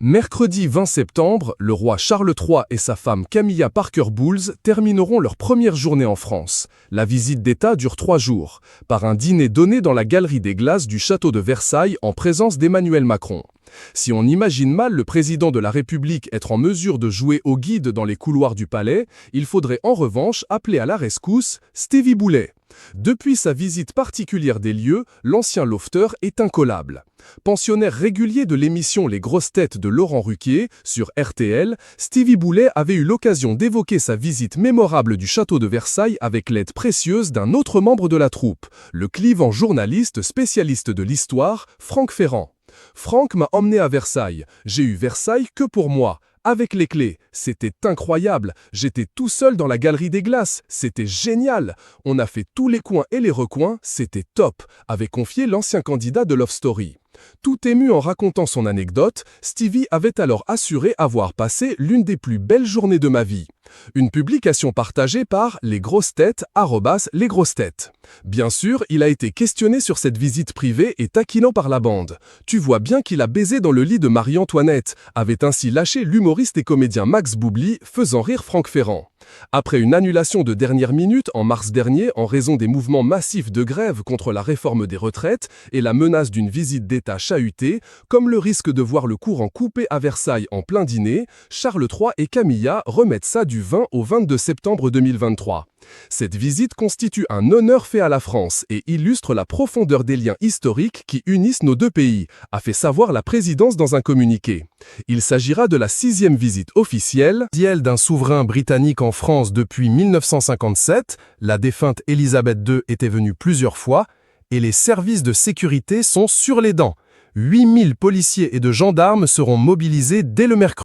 Mercredi 20 septembre, le roi Charles III et sa femme Camilla Parker Bowles termineront leur première journée en France. La visite d'État dure 3 jours, par un dîner donné dans la galerie des glaces du château de Versailles en présence d'Emmanuel Macron. Si on imagine mal le président de la République être en mesure de jouer au guide dans les couloirs du palais, il faudrait en revanche appeler à la rescousse Stevie Boulet. Depuis sa visite particulière des lieux, l'ancien lofter est incollable. Pensionnaire régulier de l'émission Les Grosses Têtes de Laurent Ruquier sur RTL, Stevie Boulet avait eu l'occasion d'évoquer sa visite mémorable du château de Versailles avec l'aide précieuse d'un autre membre de la troupe, le clivant journaliste spécialiste de l'histoire, Franck Ferrand. Franck m'a emmené à Versailles. J'ai eu Versailles que pour moi. Avec les clés, c'était incroyable. J'étais tout seul dans la galerie des glaces. C'était génial. On a fait tous les coins et les recoins. C'était top, avait confié l'ancien candidat de Love Story. Tout ému en racontant son anecdote, Stevie avait alors assuré avoir passé l'une des plus belles journées de ma vie. Une publication partagée par lesgrossetêtes, @lesgrossetêtes. Bien sûr, il a été questionné sur cette visite privée et taquinant par la bande. Tu vois bien qu'il a baisé dans le lit de Marie-Antoinette, avait ainsi lâché l'humoriste et comédien Max Boublil, faisant rire Franck Ferrand. Après une annulation de dernière minute en mars dernier en raison des mouvements massifs de grève contre la réforme des retraites et la menace d'une visite d'État chahutée, comme le risque de voir le courant coupé à Versailles en plein dîner, Charles III et Camilla remettent ça du 20 au 22 septembre 2023. Cette visite constitue un honneur fait à la France et illustre la profondeur des liens historiques qui unissent nos deux pays, a fait savoir la présidence dans un communiqué. Il s'agira de la 6e visite officielle d'un souverain britannique en France depuis 1957. La défunte Élisabeth II était venue plusieurs fois et les services de sécurité sont sur les dents. 8000 policiers et de gendarmes seront mobilisés dès le mercredi.